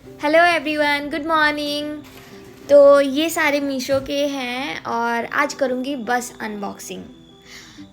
Hello everyone, good morning. तो ये सारे मीशो के हैं और आज करूँगी बस अनबॉक्सिंग।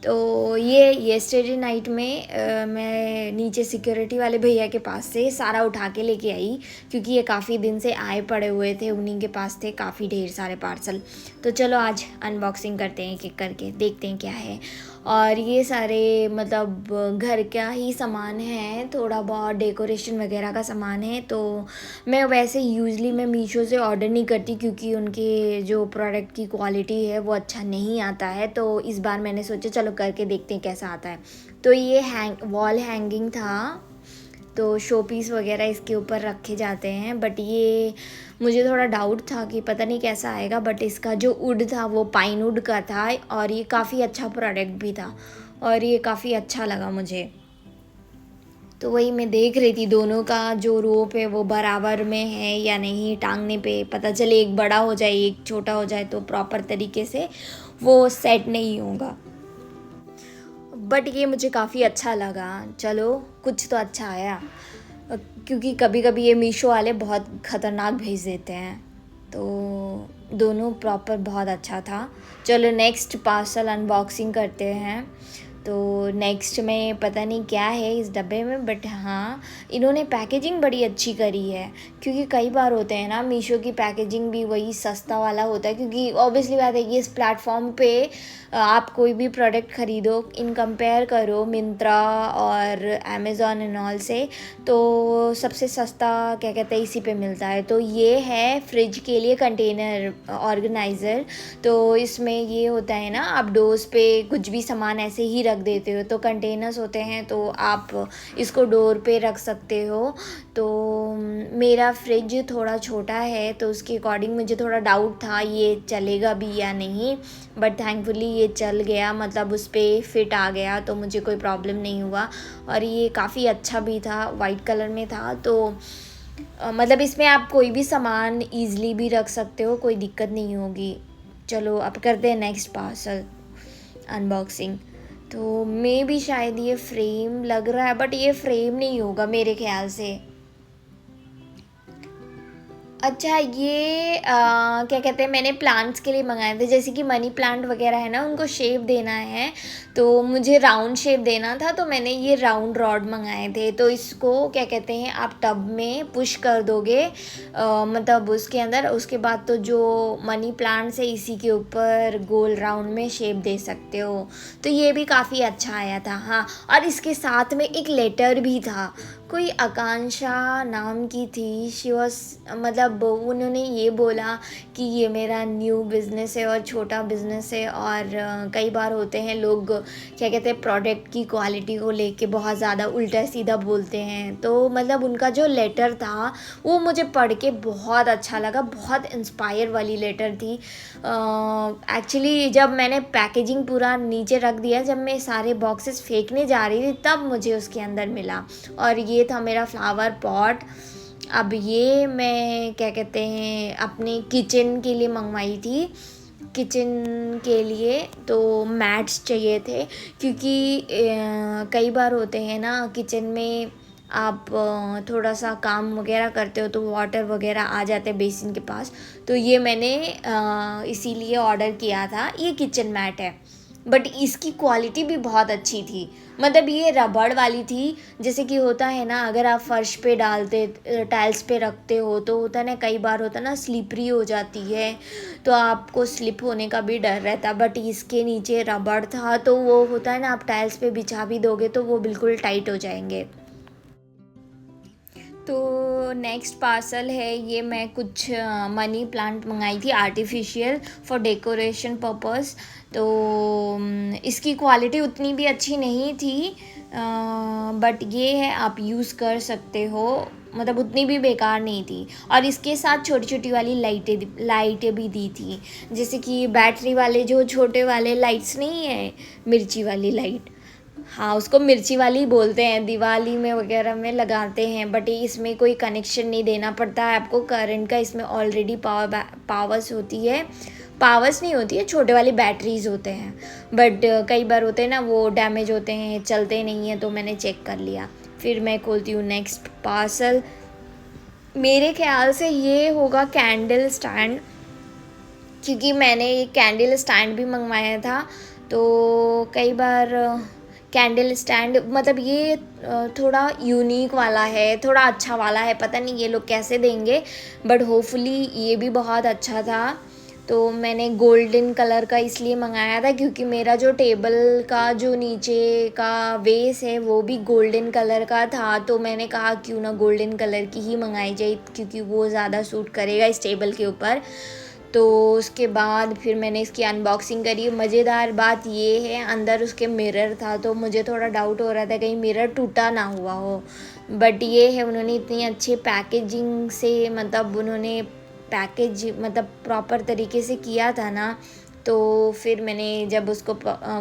तो ये येस्टरडे नाइट में मैं नीचे सिक्योरिटी वाले भैया के पास से सारा उठा के लेके आई, क्योंकि ये काफ़ी दिन से आए पड़े हुए थे, उन्हीं के पास थे काफ़ी ढेर सारे पार्सल। तो चलो आज अनबॉक्सिंग करते हैं, एक करके देखते हैं क्या है। और ये सारे मतलब घर का ही सामान है, थोड़ा बहुत डेकोरेशन वगैरह का सामान है। तो मैं वैसे यूजली मैं मीशो से ऑर्डर नहीं करती, क्योंकि उनके जो प्रोडक्ट की क्वालिटी है वो अच्छा नहीं आता है। तो इस बार मैंने सोचा चलो करके देखते हैं कैसा आता है। तो ये वॉल हैंगिंग था, तो शो पीस वगैरह इसके ऊपर रखे जाते हैं। बट ये मुझे थोड़ा डाउट था कि पता नहीं कैसा आएगा, बट इसका जो वुड था वो पाइन वुड का था और ये काफ़ी अच्छा प्रोडक्ट भी था और ये काफ़ी अच्छा लगा मुझे। तो वही मैं देख रही थी दोनों का जो रोप है वो बराबर में है या नहीं, टांगने पे पता चले एक बड़ा हो जाए एक छोटा हो जाए तो प्रॉपर तरीके से वो सेट नहीं होगा। बट ये मुझे काफ़ी अच्छा लगा, चलो कुछ तो अच्छा आया। क्योंकि कभी कभी ये मीशो वाले बहुत ख़तरनाक भेज देते हैं। तो दोनों प्रॉपर बहुत अच्छा था। चलो नेक्स्ट पार्सल अनबॉक्सिंग करते हैं। तो नेक्स्ट में पता नहीं क्या है इस डब्बे में, बट हाँ इन्होंने पैकेजिंग बड़ी अच्छी करी है। क्योंकि कई बार होते हैं ना मीशो की पैकेजिंग भी वही सस्ता वाला होता है, क्योंकि ऑब्वियसली बात है कि इस प्लेटफॉर्म पे आप कोई भी प्रोडक्ट ख़रीदो, इन कंपेयर करो मिंत्रा और अमेज़ॉन एंड ऑल से, तो सबसे सस्ता क्या कहते हैं इसी पे मिलता है। तो ये है फ्रिज के लिए कंटेनर ऑर्गेनाइज़र। तो इसमें ये होता है ना, आप डोर्स पे कुछ भी सामान ऐसे ही रख देते हो, तो कंटेनर्स होते हैं तो आप इसको डोर पे रख सकते हो। तो मेरा फ्रिज थोड़ा छोटा है, तो उसके अकॉर्डिंग मुझे थोड़ा डाउट था ये चलेगा भी या नहीं, बट थैंकफुली ये चल गया, मतलब उस पर फिट आ गया, तो मुझे कोई प्रॉब्लम नहीं हुआ। और ये काफ़ी अच्छा भी था, वाइट कलर में था। तो मतलब इसमें आप कोई भी सामान ईज़िली भी रख सकते हो, कोई दिक्कत नहीं होगी। चलो अब करते हैं नेक्स्ट पार्सल अनबॉक्सिंग। तो मे भी शायद ये फ्रेम लग रहा है, बट ये फ्रेम नहीं होगा मेरे ख्याल से। अच्छा ये क्या कहते हैं, मैंने प्लांट्स के लिए मंगाए थे, जैसे कि मनी प्लांट वगैरह है ना, उनको शेप देना है। तो मुझे राउंड शेप देना था, तो मैंने ये राउंड रॉड मंगाए थे। तो इसको क्या कहते हैं, आप टब में पुश कर दोगे मतलब उसके अंदर, उसके बाद तो जो मनी प्लांट्स है इसी के ऊपर गोल राउंड में शेप दे सकते हो। तो ये भी काफ़ी अच्छा आया था। हाँ, और इसके साथ में एक लेटर भी था, कोई आकांक्षा नाम की थी, शी वॉज मतलब उन्होंने ये बोला कि ये मेरा न्यू बिज़नेस है और छोटा बिज़नेस है। और कई बार होते हैं लोग क्या कहते हैं प्रोडक्ट की क्वालिटी को लेके बहुत ज़्यादा उल्टा सीधा बोलते हैं। तो मतलब उनका जो लेटर था वो मुझे पढ़ के बहुत अच्छा लगा, बहुत इंस्पायर वाली लेटर थी। एक्चुअली जब मैंने पैकेजिंग पूरा नीचे रख दिया, जब मैं सारे बॉक्सेस फेंकने जा रही थी तब मुझे उसके अंदर मिला, और ये था मेरा फ्लावर पॉट। अब ये मैं क्या कहते हैं अपने किचन के लिए मंगवाई थी, किचन के लिए। तो मैट्स चाहिए थे, क्योंकि कई बार होते हैं ना किचन में आप थोड़ा सा काम वगैरह करते हो तो वाटर वगैरह आ जाते हैं बेसिन के पास। तो ये मैंने इसीलिए ऑर्डर किया था, ये किचन मैट है। बट इसकी क्वालिटी भी बहुत अच्छी थी, मतलब ये रबड़ वाली थी। जैसे कि होता है ना, अगर आप फर्श पे डालते टाइल्स पे रखते हो तो होता है ना, कई बार होता है ना स्लिपरी हो जाती है, तो आपको स्लिप होने का भी डर रहता। बट इसके नीचे रबड़ था, तो वो होता है ना, आप टाइल्स पे बिछा भी दोगे तो वो बिल्कुल टाइट हो जाएंगे। तो नेक्स्ट पार्सल है, ये मैं कुछ मनी प्लांट मंगाई थी आर्टिफिशियल फॉर डेकोरेशन पर्पस। तो इसकी क्वालिटी उतनी भी अच्छी नहीं थी, बट ये है आप यूज़ कर सकते हो, मतलब उतनी भी बेकार नहीं थी। और इसके साथ छोटी छोटी वाली लाइटें भी दी थी, जैसे कि बैटरी वाले जो छोटे वाले लाइट्स नहीं है, मिर्ची वाली लाइट। हाँ, उसको मिर्ची वाली बोलते हैं, दिवाली में वगैरह में लगाते हैं। बट इसमें कोई कनेक्शन नहीं देना पड़ता है आपको करंट का, इसमें ऑलरेडी पावर्स होती है, पावर्स नहीं होती है, छोटे वाली बैटरीज होते हैं। बट कई बार होते हैं ना वो डैमेज होते हैं, चलते नहीं हैं, तो मैंने चेक कर लिया। फिर मैं खोलती हूँ नेक्स्ट पार्सल। मेरे ख्याल से ये होगा कैंडल स्टैंड, क्योंकि मैंने ये कैंडल स्टैंड भी मंगवाया था। तो कई बार कैंडल स्टैंड मतलब ये थोड़ा यूनिक वाला है, थोड़ा अच्छा वाला है, पता नहीं ये लोग कैसे देंगे, बट होपफुली ये भी बहुत अच्छा था। तो मैंने गोल्डन कलर का इसलिए मंगाया था क्योंकि मेरा जो टेबल का जो नीचे का बेस है वो भी गोल्डन कलर का था, तो मैंने कहा क्यों ना गोल्डन कलर की ही मंगाई जाए क्योंकि वो ज़्यादा सूट करेगा इस टेबल के ऊपर। तो उसके बाद फिर मैंने इसकी अनबॉक्सिंग करी। मज़ेदार बात ये है अंदर उसके मिरर था, तो मुझे थोड़ा डाउट हो रहा था कहीं मिरर टूटा ना हुआ हो, बट ये है उन्होंने इतनी अच्छी पैकेजिंग से मतलब उन्होंने पैकेज मतलब प्रॉपर तरीके से किया था ना, तो फिर मैंने जब उसको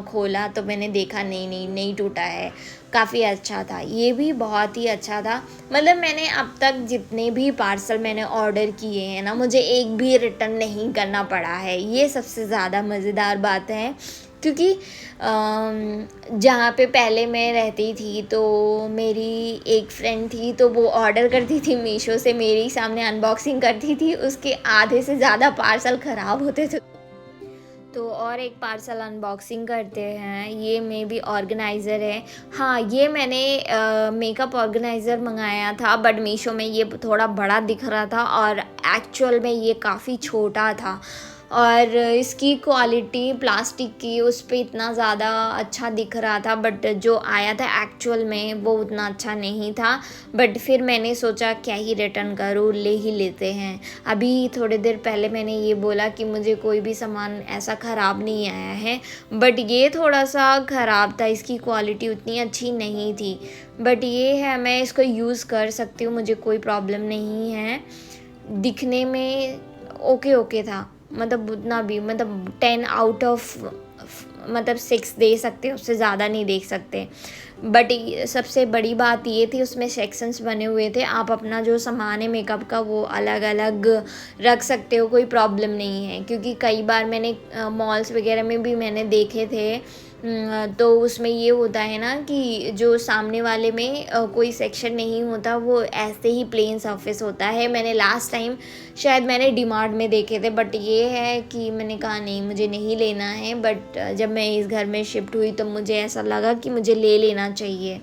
खोला तो मैंने देखा नहीं टूटा है, काफ़ी अच्छा था, ये भी बहुत ही अच्छा था। मतलब मैंने अब तक जितने भी पार्सल मैंने ऑर्डर किए हैं ना, मुझे एक भी रिटर्न नहीं करना पड़ा है, ये सबसे ज़्यादा मज़ेदार बात है। क्योंकि जहाँ पे पहले मैं रहती थी तो मेरी एक फ्रेंड थी, तो वो ऑर्डर करती थी मीशो से, मेरे सामने अनबॉक्सिंग करती थी, उसके आधे से ज़्यादा पार्सल ख़राब होते थे। तो और एक पार्सल अनबॉक्सिंग करते हैं, ये मे बी ऑर्गेनाइज़र है। हाँ, ये मैंने मेकअप ऑर्गेनाइज़र मंगाया था, बट मीशो में ये थोड़ा बड़ा दिख रहा था और एक्चुअल में ये काफ़ी छोटा था, और इसकी क्वालिटी प्लास्टिक की उस पे इतना ज़्यादा अच्छा दिख रहा था, बट जो आया था एक्चुअल में वो उतना अच्छा नहीं था। बट फिर मैंने सोचा क्या ही रिटर्न करूँ, ले ही लेते हैं। अभी थोड़ी देर पहले मैंने ये बोला कि मुझे कोई भी सामान ऐसा ख़राब नहीं आया है, बट ये थोड़ा सा ख़राब था, इसकी क्वालिटी उतनी अच्छी नहीं थी। बट ये है मैं इसको यूज़ कर सकती हूँ, मुझे कोई प्रॉब्लम नहीं है। दिखने में ओके ओके था, मतलब उतना भी मतलब 10 आउट ऑफ मतलब 6 दे सकते, उससे ज़्यादा नहीं देख सकते। बट सबसे बड़ी बात ये थी उसमें सेक्शंस बने हुए थे, आप अपना जो सामान है मेकअप का वो अलग अलग रख सकते हो, कोई प्रॉब्लम नहीं है। क्योंकि कई बार मैंने मॉल्स वगैरह में भी मैंने देखे थे, तो उसमें ये होता है ना कि जो सामने वाले में कोई सेक्शन नहीं होता, वो ऐसे ही प्लेन सरफेस होता है। मैंने लास्ट टाइम शायद मैंने डीमार्ट में देखे थे, बट ये है कि मैंने कहा नहीं मुझे नहीं लेना है। बट जब मैं इस घर में शिफ्ट हुई तो मुझे ऐसा लगा कि मुझे ले लेना चाहिए।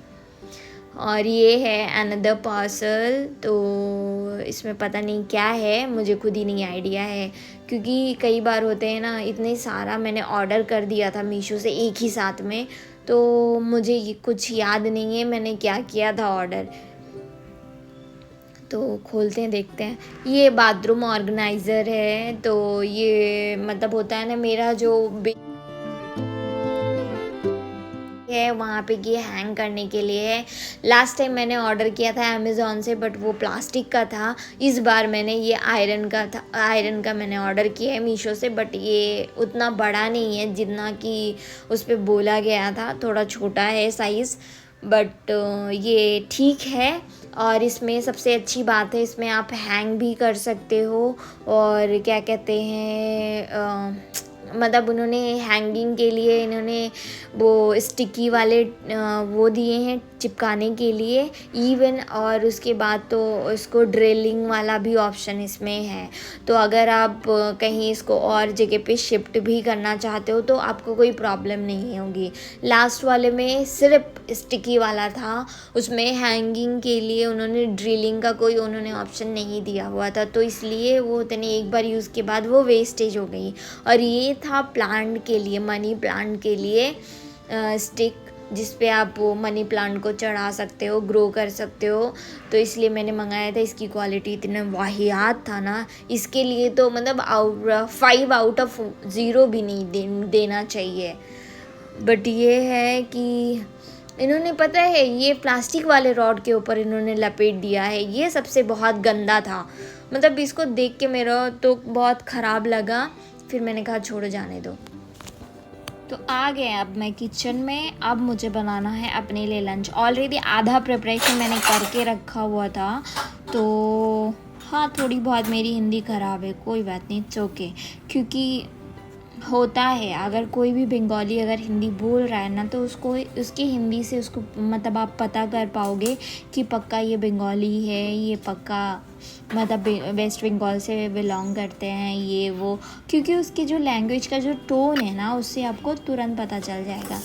और ये है अनदर पार्सल, तो इसमें पता नहीं क्या है, मुझे खुद ही नहीं आइडिया है। क्योंकि कई बार होते हैं ना, इतने सारा मैंने ऑर्डर कर दिया था मीशो से एक ही साथ में, तो मुझे ये कुछ याद नहीं है मैंने क्या किया था ऑर्डर। तो खोलते हैं देखते हैं। ये बाथरूम ऑर्गेनाइज़र है, तो ये मतलब होता है ना मेरा जो है वहाँ पे ये हैंग करने के लिए है। लास्ट टाइम मैंने ऑर्डर किया था अमेज़ॉन से, बट वो प्लास्टिक का था। इस बार मैंने ये आयरन का मैंने ऑर्डर किया है मीशो से, बट ये उतना बड़ा नहीं है जितना कि उस पर बोला गया था, थोड़ा छोटा है साइज़, बट ये ठीक है। और इसमें सबसे अच्छी बात है इसमें आप हैंग भी कर सकते हो, और क्या कहते हैं मतलब उन्होंने हैंगिंग के लिए इन्होंने वो स्टिकी वाले वो दिए हैं चिपकाने के लिए इवन, और उसके बाद तो इसको ड्रिलिंग वाला भी ऑप्शन इसमें है। तो अगर आप कहीं इसको और जगह पे शिफ्ट भी करना चाहते हो तो आपको कोई प्रॉब्लम नहीं होगी। लास्ट वाले में सिर्फ स्टिकी वाला था, उसमें हैंगिंग के लिए उन्होंने ड्रिलिंग का कोई उन्होंने ऑप्शन नहीं दिया हुआ था, तो इसलिए वो उतने एक बार यूज़ के बाद वो वेस्टेज हो गई। और ये था प्लांट के लिए, मनी प्लांट के लिए स्टिक, जिस पे आप वो मनी प्लांट को चढ़ा सकते हो, ग्रो कर सकते हो, तो इसलिए मैंने मंगाया था। इसकी क्वालिटी इतने वाहियात था ना, इसके लिए तो मतलब 5 आउट ऑफ 0 भी नहीं देना चाहिए। बट ये है कि इन्होंने पता है ये प्लास्टिक वाले रॉड के ऊपर इन्होंने लपेट दिया है, ये सबसे बहुत गंदा था। मतलब इसको देख के मेरा तो बहुत ख़राब लगा, फिर मैंने कहा छोड़ो जाने दो। तो आ गए अब मैं किचन में, अब मुझे बनाना है अपने लिए लंच। ऑलरेडी आधा प्रिपरेशन मैंने करके रखा हुआ था, तो हाँ थोड़ी बहुत मेरी हिंदी ख़राब है, कोई बात नहीं, इट्स ओके। क्योंकि होता है अगर कोई भी बंगाली अगर हिंदी बोल रहा है ना, तो उसको उसकी हिंदी से उसको मतलब आप पता कर पाओगे कि पक्का ये बंगाली है, ये पक्का मतलब वेस्ट बंगाल से बिलोंग करते हैं ये वो, क्योंकि उसकी जो लैंग्वेज का जो टोन है ना उससे आपको तुरंत पता चल जाएगा।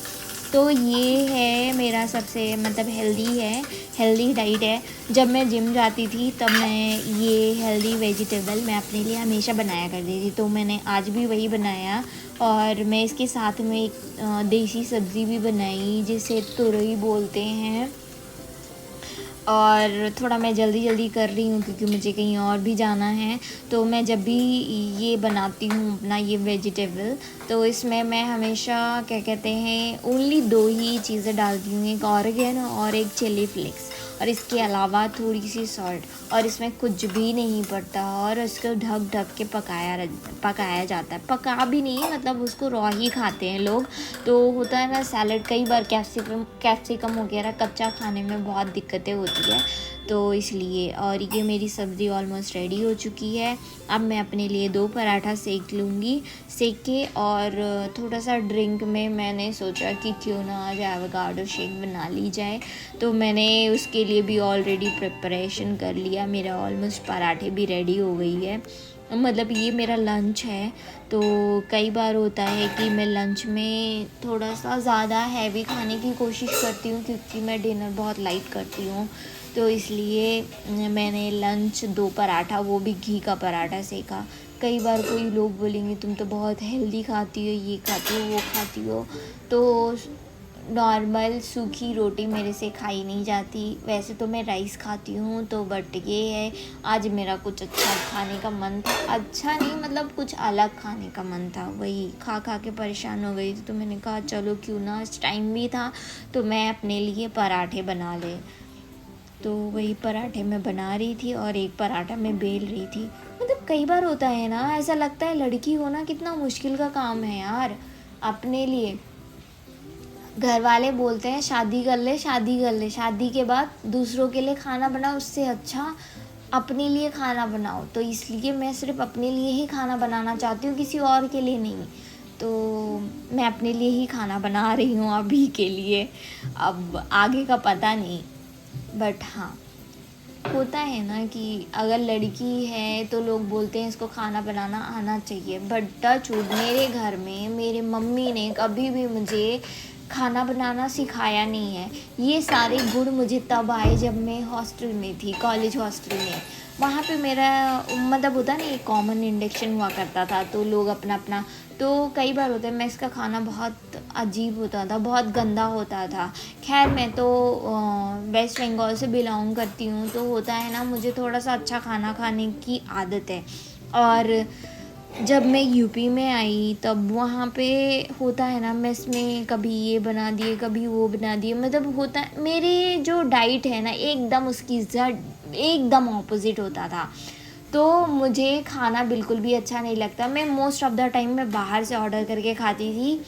तो ये है मेरा सबसे मतलब हेल्दी डाइट है। जब मैं जिम जाती थी तब मैं ये हेल्दी वेजिटेबल मैं अपने लिए हमेशा बनाया करती थी, तो मैंने आज भी वही बनाया। और मैं इसके साथ में एक देसी सब्ज़ी भी बनाई जिसे तुरई बोलते हैं। और थोड़ा मैं जल्दी कर रही हूँ क्योंकि मुझे कहीं और भी जाना है, तो मैं जब भी ये बनाती हूँ अपना ये वेजिटेबल, तो इसमें मैं हमेशा क्या कहते हैं ओनली 2 ही चीज़ें डालती हूँ, एक ऑरिगेनो और एक चिली फ्लेक्स, और इसके अलावा थोड़ी सी सॉल्ट, और इसमें कुछ भी नहीं पड़ता। और उसको ढक के पकाया जाता है, पका भी नहीं मतलब उसको रॉ ही खाते हैं लोग। तो होता है ना सैलड, कई बार कैप्सिकम वगैरह कच्चा खाने में बहुत दिक्कतें होती है, तो इसलिए। और ये मेरी सब्ज़ी ऑलमोस्ट रेडी हो चुकी है। अब मैं अपने लिए 2 पराठा सेक लूँगी, सेक के। और थोड़ा सा ड्रिंक में मैंने सोचा कि क्यों ना आज एवोकाडो शेक बना ली जाए, तो मैंने उसके लिए भी ऑलरेडी प्रिपरेशन कर लिया। मेरा ऑलमोस्ट पराठे भी रेडी हो गई है, मतलब ये मेरा लंच है। तो कई बार होता है कि मैं लंच में थोड़ा सा ज़्यादा हैवी खाने की कोशिश करती हूँ क्योंकि मैं डिनर बहुत लाइट करती हूँ, तो इसलिए मैंने लंच 2 पराठा, वो भी घी का पराठा सेका। कई बार कोई लोग बोलेंगे तुम तो बहुत हेल्दी खाती हो, ये खाती हो वो खाती हो, तो नॉर्मल सूखी रोटी मेरे से खाई नहीं जाती। वैसे तो मैं राइस खाती हूँ, तो बट ये है आज मेरा कुछ अच्छा खाने का मन था, अच्छा नहीं मतलब कुछ अलग खाने का मन था, वही खा के परेशान हो गई थी। तो मैंने कहा चलो क्यों ना, टाइम भी था तो मैं अपने लिए पराठे बना ले। तो वही पराठे मैं बना रही थी और एक पराठा मैं बेल रही थी। मतलब कई बार होता है ना, ऐसा लगता है लड़की होना कितना मुश्किल का काम है यार अपने लिए। घर वाले बोलते हैं शादी कर ले, शादी के बाद दूसरों के लिए खाना बनाओ, उससे अच्छा अपने लिए खाना बनाओ। तो इसलिए मैं सिर्फ अपने लिए ही खाना बनाना चाहती हूँ, किसी और के लिए नहीं। तो मैं अपने लिए ही खाना बना रही हूँ अभी के लिए, अब आगे का पता नहीं। बट हाँ, होता है ना कि अगर लड़की है तो लोग बोलते हैं इसको खाना बनाना आना चाहिए, बट टच वुड मेरे घर में मेरे मम्मी ने कभी भी मुझे खाना बनाना सिखाया नहीं है। ये सारे गुण मुझे तब आए जब मैं हॉस्टल में थी, कॉलेज हॉस्टल में। वहाँ पे मेरा मतलब होता नहीं, कॉमन इंडक्शन हुआ करता था, तो लोग अपना अपना, तो कई बार होता है मेस का खाना बहुत अजीब होता था, बहुत गंदा होता था। खैर मैं तो वेस्ट बंगाल से बिलोंग करती हूँ, तो होता है ना मुझे थोड़ा सा अच्छा खाना खाने की आदत है। और जब मैं यूपी में आई तब वहाँ पे होता है ना मेस में कभी ये बना दिए कभी वो बना दिए, मतलब होता है मेरे जो डाइट है ना एकदम उसकी एकदम ऑपोजिट होता था। तो मुझे खाना बिल्कुल भी अच्छा नहीं लगता। मैं मोस्ट ऑफ़ द टाइम मैं बाहर से ऑर्डर करके खाती थी।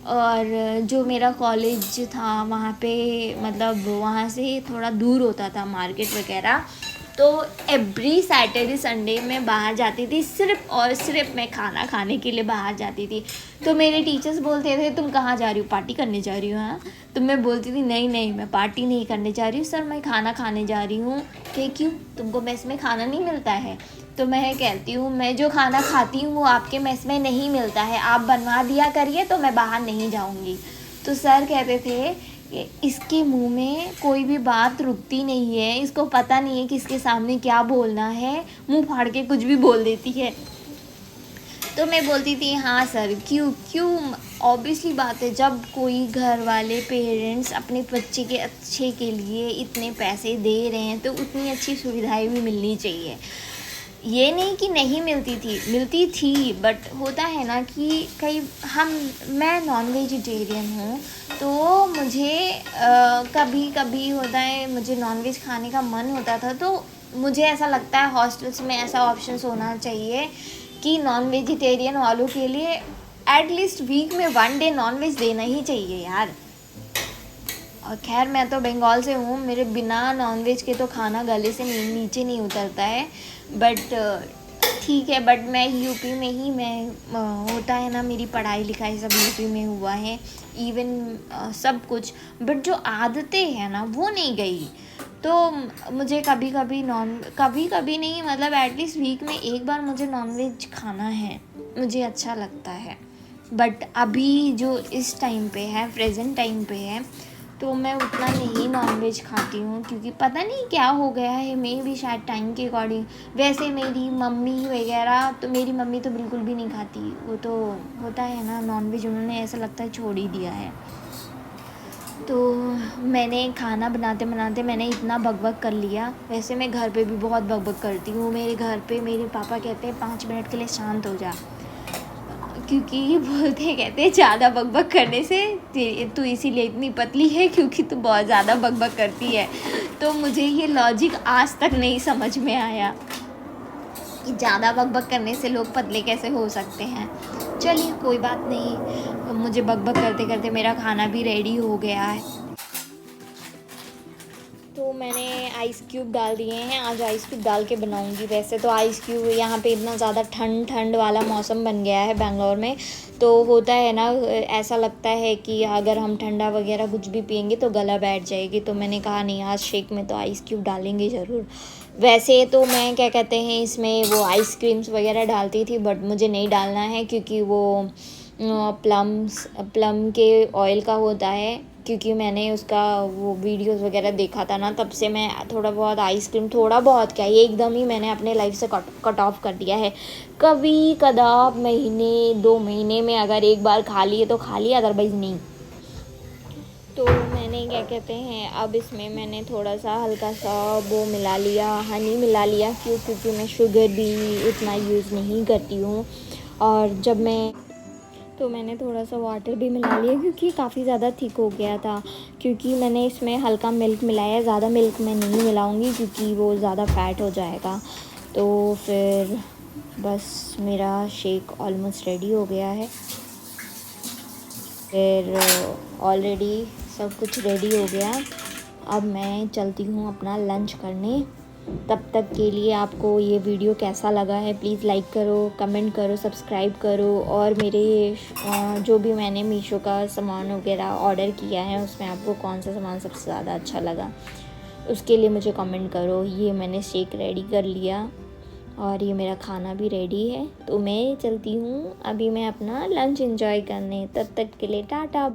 और जो मेरा कॉलेज था वहाँ पे मतलब वहाँ से थोड़ा दूर होता था मार्केट वगैरह, तो एवरी सैटरडे संडे मैं बाहर जाती थी, सिर्फ़ और सिर्फ मैं खाना खाने के लिए बाहर जाती थी। तो मेरे टीचर्स बोलते थे तुम कहाँ जा रही हो, पार्टी करने जा रही हो? हाँ, तो मैं बोलती थी नहीं मैं पार्टी नहीं करने जा रही हूँ सर, मैं खाना खाने जा रही हूँ। कि क्यों, तुमको मेस में खाना नहीं मिलता है? तो मैं कहती हूँ मैं जो खाना खाती हूँ वो आपके मेस में नहीं मिलता है, आप बनवा दिया करिए तो मैं बाहर नहीं जाऊँगी। तो सर कहते थे कि इसके मुंह में कोई भी बात रुकती नहीं है, इसको पता नहीं है कि इसके सामने क्या बोलना है, मुंह फाड़ के कुछ भी बोल देती है। तो मैं बोलती थी हाँ सर, क्यों ऑब्वियसली बात है, जब कोई घर वाले पेरेंट्स अपने बच्चे के अच्छे के लिए इतने पैसे दे रहे हैं तो उतनी अच्छी सुविधाएं भी मिलनी चाहिए। ये नहीं कि नहीं मिलती थी, बट होता है ना कि मैं नॉन वेजिटेरियन हूँ, तो मुझे कभी कभी होता है मुझे नॉन वेज खाने का मन होता था। तो मुझे ऐसा लगता है हॉस्टल्स में ऐसा ऑप्शंस होना चाहिए कि नॉन वेजिटेरियन वालों के लिए एटलीस्ट वीक में 1 डे नॉन वेज देना ही चाहिए यार। और खैर मैं तो बंगाल से हूँ, मेरे बिना नॉनवेज के तो खाना गले से नीचे नहीं उतरता है। बट ठीक है, बट मैं यूपी में ही होता है ना मेरी पढ़ाई लिखाई सब यूपी में हुआ है, इवन सब कुछ, बट जो आदतें हैं ना वो नहीं गई। तो मुझे कभी कभी नहीं, मतलब एटलीस्ट वीक में एक बार मुझे नॉनवेज खाना है, मुझे अच्छा लगता है। बट अभी जो इस टाइम पे है, प्रेजेंट टाइम पे है, तो मैं उतना नहीं नॉनवेज खाती हूँ, क्योंकि पता नहीं क्या हो गया है, मैं भी शायद टाइम के अकॉर्डिंग। वैसे मेरी मम्मी वगैरह, तो मेरी मम्मी तो बिल्कुल भी नहीं खाती, वो तो होता है ना नॉनवेज, उन्होंने ऐसा लगता है छोड़ ही दिया है। तो मैंने खाना बनाते बनाते मैंने इतना बकबक कर लिया। वैसे मैं घर पे भी बहुत बकबक करती हूँ, मेरे घर पे मेरे पापा कहते हैं 5 मिनट के लिए शांत हो जा, क्योंकि बोलते हैं, कहते हैं ज़्यादा बकबक करने से तू इसीलिए इतनी पतली है, क्योंकि तू बहुत ज़्यादा बकबक करती है। तो मुझे ये लॉजिक आज तक नहीं समझ में आया कि ज़्यादा बकबक करने से लोग पतले कैसे हो सकते हैं। चलिए कोई बात नहीं, मुझे बकबक करते करते मेरा खाना भी रेडी हो गया है। तो मैंने आइस क्यूब डाल दिए हैं, आज आइस क्यूब डाल के बनाऊंगी। वैसे तो आइस क्यूब, यहाँ पे इतना ज़्यादा ठंड वाला मौसम बन गया है बेंगलोर में, तो होता है ना, ऐसा लगता है कि अगर हम ठंडा वगैरह कुछ भी पियेंगे तो गला बैठ जाएगी। तो मैंने कहा नहीं, आज शेक में तो आइस क्यूब डालेंगे ज़रूर। वैसे तो मैं क्या कहते हैं, इसमें वो आइसक्रीम्स वगैरह डालती थी, बट मुझे नहीं डालना है, क्योंकि वो प्लम के ऑयल का होता है। क्योंकि मैंने उसका वो वीडियोस वगैरह देखा था ना, तब से मैं थोड़ा बहुत आइसक्रीम, थोड़ा बहुत क्या, ये एकदम ही मैंने अपने लाइफ से कट ऑफ कर दिया है। कभी कदार महीने 2 महीने में अगर एक बार खा लिए तो खा लिया, अदरवाइज़ नहीं। तो मैंने क्या कहते हैं, अब इसमें मैंने थोड़ा सा हल्का सा वो मिला लिया, हनी मिला लिया। क्योंकि मैं शुगर भी इतना यूज़ नहीं करती हूँ। और जब मैं, तो मैंने थोड़ा सा वाटर भी मिला लिया, क्योंकि काफ़ी ज़्यादा थिक हो गया था। क्योंकि मैंने इसमें हल्का मिल्क मिलाया, ज़्यादा मिल्क मैं नहीं मिलाऊंगी, क्योंकि वो ज़्यादा फ़ैट हो जाएगा। तो फिर बस मेरा शेक ऑलमोस्ट रेडी हो गया है। फिर ऑलरेडी सब कुछ रेडी हो गया। अब मैं चलती हूँ अपना लंच करने। तब तक के लिए आपको ये वीडियो कैसा लगा है, प्लीज़ लाइक करो, कमेंट करो, सब्सक्राइब करो। और मेरे जो भी मैंने मीशो का सामान वगैरह ऑर्डर किया है, उसमें आपको कौन सा सामान सबसे ज़्यादा अच्छा लगा, उसके लिए मुझे कमेंट करो। ये मैंने शेक रेडी कर लिया और ये मेरा खाना भी रेडी है। तो मैं चलती हूँ अभी मैं अपना लंच एंजॉय करने। तब तक के लिए टाटा।